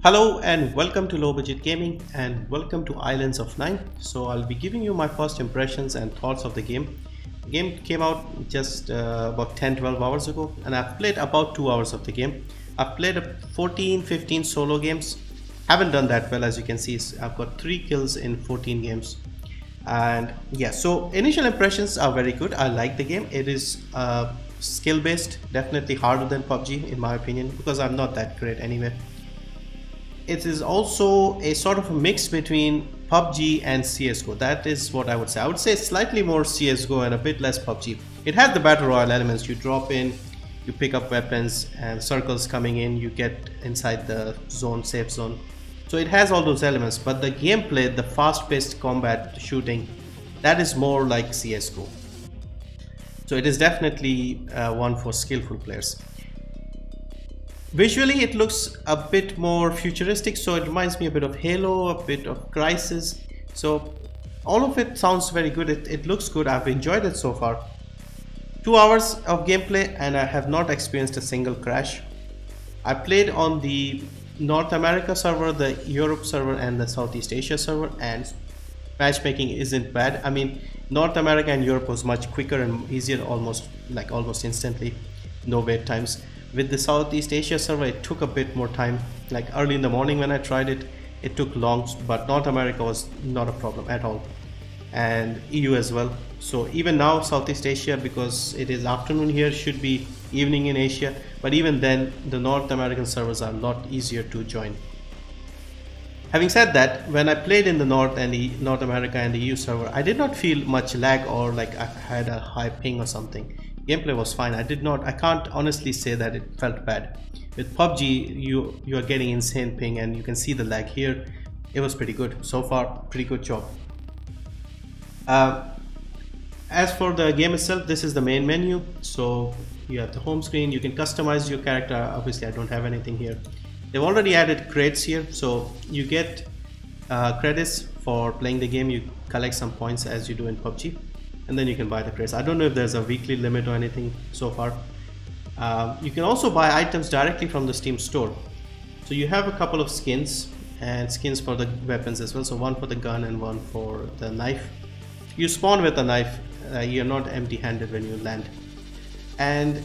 Hello and welcome to Low Budget Gaming and welcome to Islands of Nyne. So I'll be giving you my first impressions and thoughts of the game. The game came out just about 10-12 hours ago and I've played about 2 hours of the game. I've played 14-15 solo games. Haven't done that well, as you can see. I've got 3 kills in 14 games. And yeah, so initial impressions are very good. I like the game. It is skill based, definitely harder than PUBG in my opinion, because I'm not that great anyway. It is also a sort of a mix between PUBG and CSGO. That is what I would say. I would say slightly more CSGO and a bit less PUBG. It has the battle royale elements. You drop in, you pick up weapons and circles coming in, you get inside the zone, safe zone. So it has all those elements, but the gameplay, the fast-paced combat shooting, that is more like CSGO. So it is definitely one for skillful players. Visually it looks a bit more futuristic, so it reminds me a bit of Halo, a bit of Crisis. So all of it sounds very good. It looks good. I've enjoyed it so far. 2 hours of gameplay and I have not experienced a single crash. I played on the North America server, the Europe server and the Southeast Asia server, and matchmaking isn't bad. I mean, North America and Europe was much quicker and easier, almost instantly, no wait times. With the Southeast Asia server, it took a bit more time. Like early in the morning when I tried it, it took long, but North America was not a problem at all, and EU as well. So even now, Southeast Asia, because it is afternoon here, should be evening in Asia, but even then the North American servers are a lot easier to join. Having said that, when I played in the North America and the EU server, I did not feel much lag or like I had a high ping or something. Gameplay was fine. I can't honestly say that it felt bad. With PUBG, you are getting insane ping and you can see the lag here. It was pretty good so far. Pretty good job. As for the game itself, this is the main menu. So you have the home screen. You can customize your character. Obviously I don't have anything here. They've already added crates here, so you get credits for playing the game. You collect some points as you do in PUBG, and then you can buy the crates. I don't know if there's a weekly limit or anything so far. You can also buy items directly from the Steam store. So you have a couple of skins and skins for the weapons as well. So one for the gun and one for the knife. You spawn with a knife. You're not empty-handed when you land. And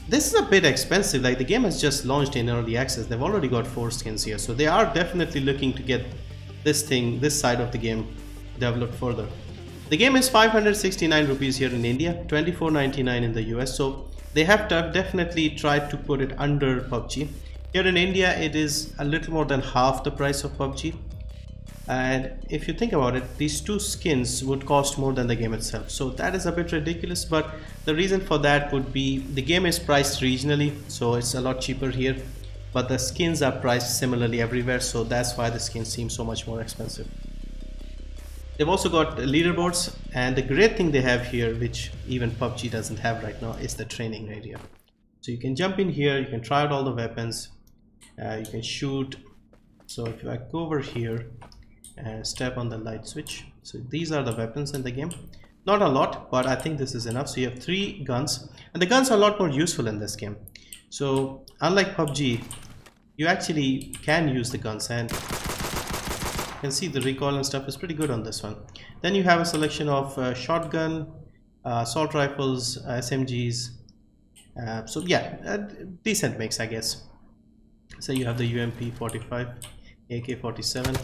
this is a bit expensive. Like, the game has just launched in early access. They've already got 4 skins here. So they are definitely looking to get this side of the game developed further. The game is 569 rupees here in India, 24.99 in the US, so they have definitely tried to put it under PUBG. Here in India, it is a little more than half the price of PUBG. And if you think about it, these 2 skins would cost more than the game itself. So that is a bit ridiculous, but the reason for that would be the game is priced regionally, so it's a lot cheaper here. But the skins are priced similarly everywhere, so that's why the skins seem so much more expensive. They've also got leaderboards, and the great thing they have here, which even PUBG doesn't have right now, is the training area. So you can jump in here, you can try out all the weapons, you can shoot. So if I go over here and step on the light switch, so these are the weapons in the game. Not a lot, but I think this is enough. So you have 3 guns, and the guns are a lot more useful in this game. So unlike PUBG, you actually can use the guns, and you can see the recoil and stuff is pretty good on this one. Then you have a selection of shotgun, assault rifles, SMGs. So yeah, a decent mix, I guess. So you have the UMP 45, AK 47.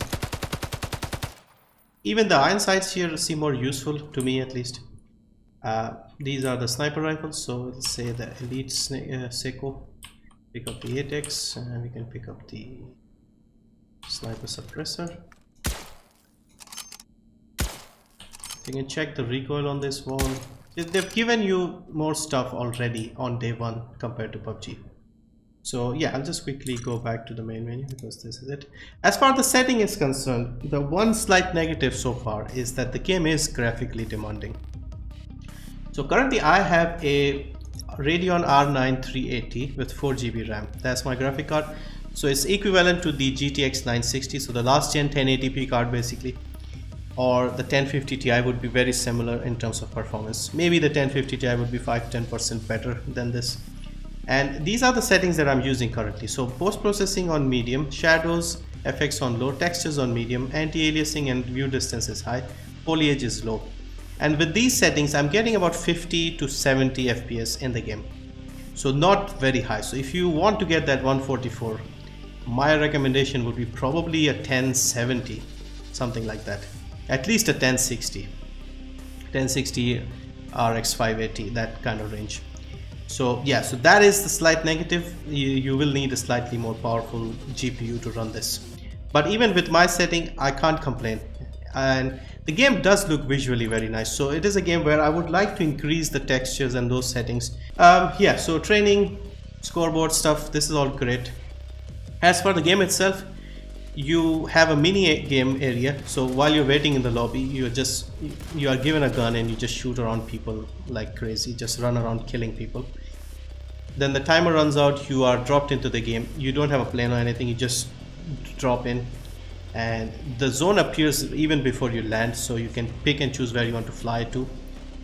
Even the iron sights here seem more useful to me, at least. These are the sniper rifles. So let's say the Elite Seiko. Pick up the 8X, and we can pick up the sniper suppressor. You can check the recoil on this one. They've given you more stuff already on day 1 compared to PUBG. So yeah, I'll just quickly go back to the main menu because this is it. As far as the setting is concerned, the one slight negative so far is that the game is graphically demanding. So currently I have a Radeon R9 380 with 4 GB RAM. That's my graphic card. So it's equivalent to the GTX 960, so the last gen 1080p card basically. Or the 1050 Ti would be very similar in terms of performance. Maybe the 1050 Ti would be 5-10% better than this. And these are the settings that I'm using currently. So post-processing on medium, shadows, effects on low, textures on medium, anti-aliasing and view distance is high, foliage is low. And with these settings, I'm getting about 50 to 70 FPS in the game. So not very high. So if you want to get that 144, my recommendation would be probably a 1070, something like that. At least a 1060 RX 580, that kind of range. So yeah, so that is the slight negative. You will need a slightly more powerful GPU to run this. But even with my setting, I can't complain. And the game does look visually very nice. So it is a game where I would like to increase the textures and those settings. Yeah, so training, scoreboard stuff, this is all great. As for the game itself, you have a mini game area. So while you're waiting in the lobby, you are given a gun and you just shoot around people like crazy, just run around killing people. Then the timer runs out, you are dropped into the game. You don't have a plane or anything, you just drop in. And the zone appears even before you land, so you can pick and choose where you want to fly to.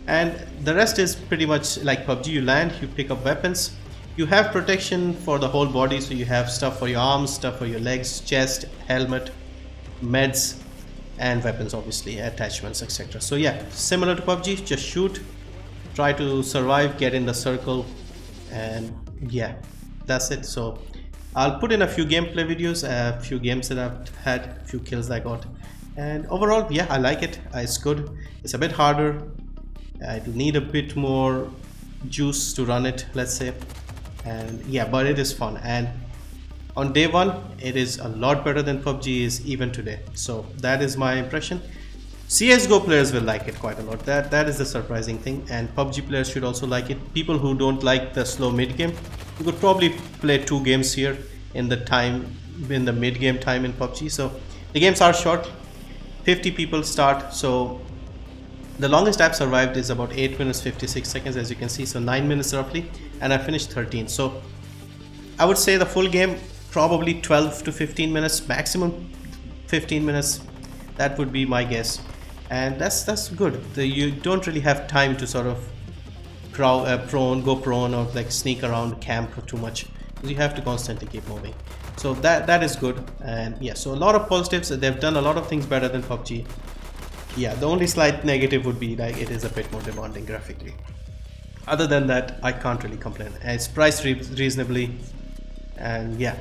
And the rest is pretty much like PUBG. You land, you pick up weapons. You have protection for the whole body, so you have stuff for your arms, stuff for your legs, chest, helmet, meds, and weapons, obviously, attachments, etc. So yeah, similar to PUBG, just shoot, try to survive, get in the circle, and yeah, that's it. So I'll put in a few gameplay videos, a few games that I've had, a few kills I got, and overall, yeah, I like it. It's good. It's a bit harder. It'll need a bit more juice to run it, let's say. And yeah, but it is fun. And on day one, it is a lot better than PUBG is even today. So that is my impression. CSGO players will like it quite a lot. That is the surprising thing. And PUBG players should also like it. People who don't like the slow mid game, you could probably play 2 games here in the mid game time in PUBG. So the games are short. 50 people start. So the longest I've survived is about 8 minutes 56 seconds, as you can see, so 9 minutes roughly, and I finished 13. So I would say the full game probably 12 to 15 minutes, maximum 15 minutes. That would be my guess, and that's good. You don't really have time to sort of go prone or like sneak around camp too much, because you have to constantly keep moving. So that is good. And yeah, so a lot of positives. They've done a lot of things better than PUBG. Yeah, the only slight negative would be like it is a bit more demanding graphically. Other than that, I can't really complain. It's priced reasonably, and yeah,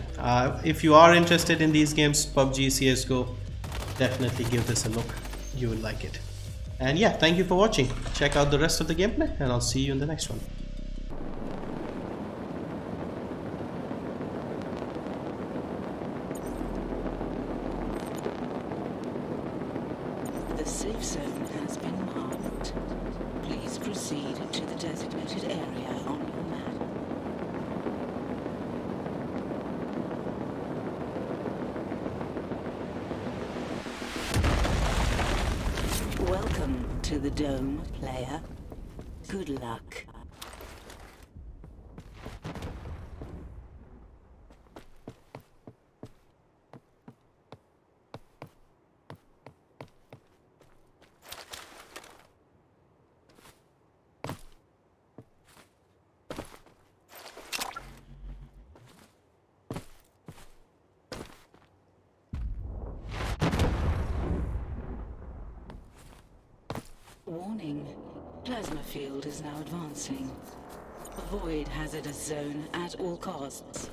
if you are interested in these games, PUBG, CSGO, definitely give this a look. You will like it. And yeah, thank you for watching. Check out the rest of the gameplay, and I'll see you in the next one. The safe zone has been marked. Please proceed to the designated area on your map. Welcome to the dome, player. Good luck. Warning. Plasma field is now advancing. Avoid hazardous zone at all costs.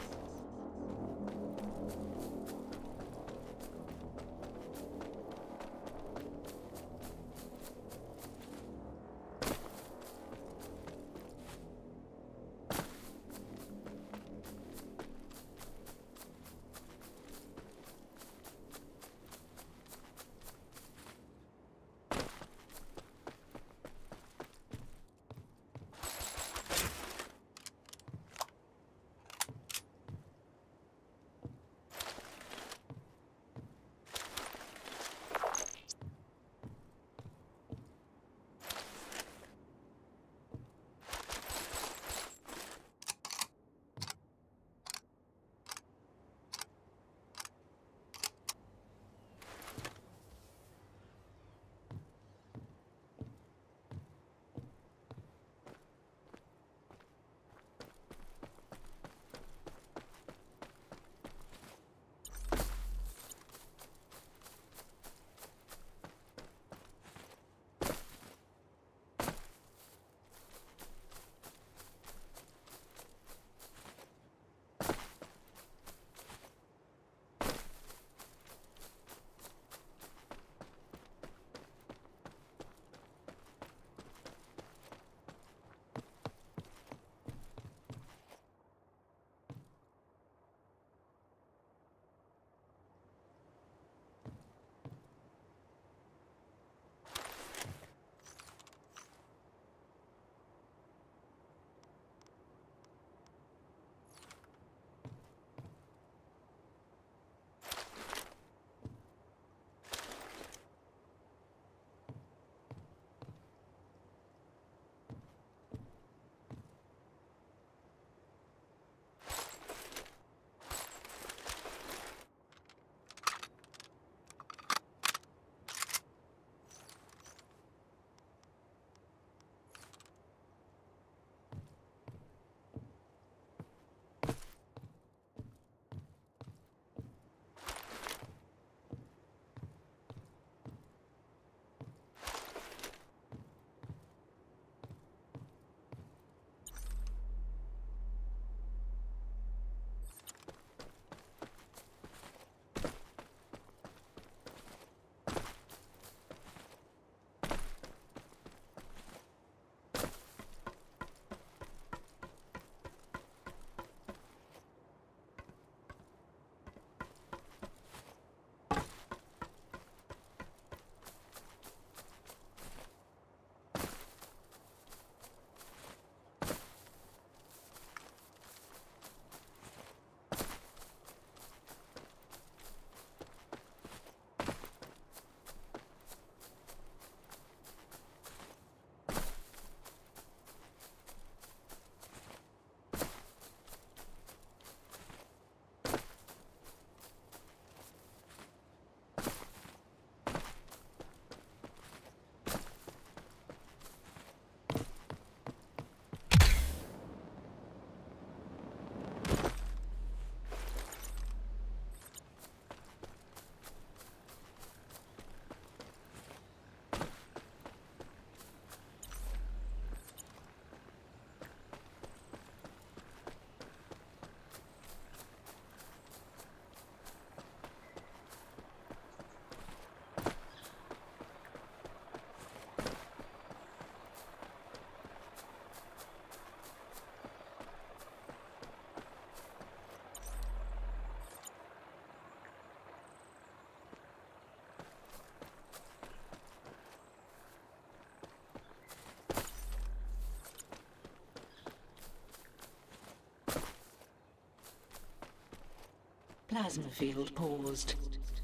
Plasma field paused.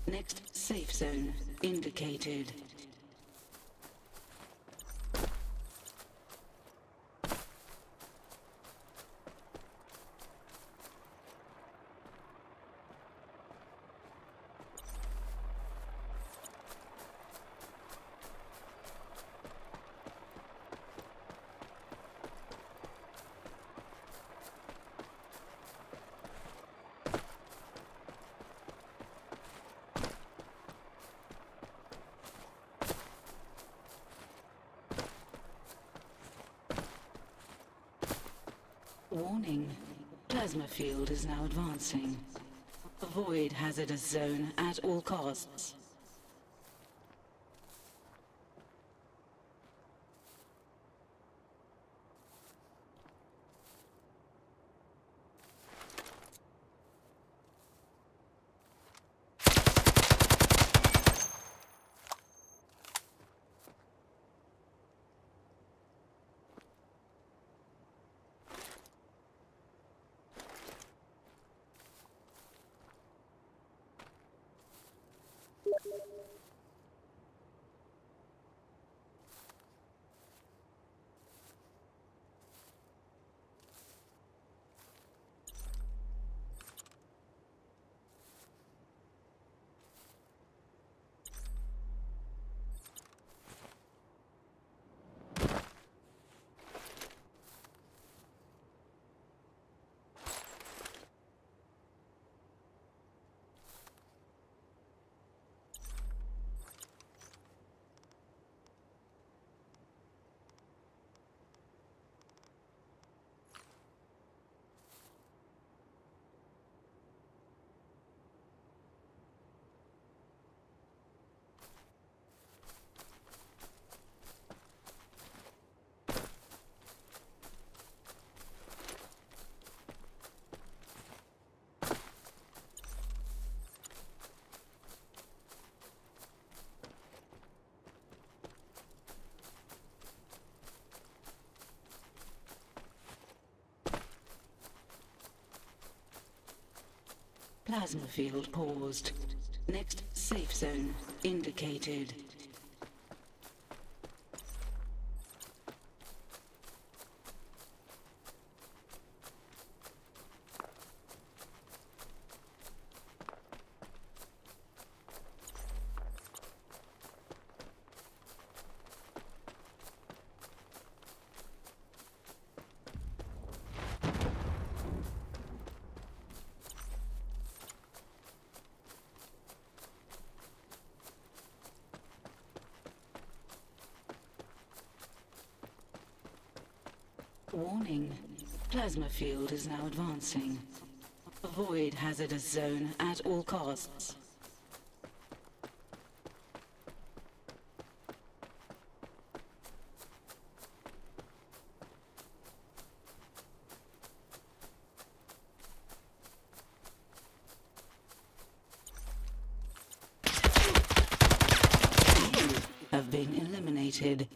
Next safe zone indicated. Warning. Plasma field is now advancing. Avoid hazardous zone at all costs. Plasma field paused. Next safe zone indicated. Warning. Plasma field is now advancing. Avoid hazardous zone at all costs. You have been eliminated.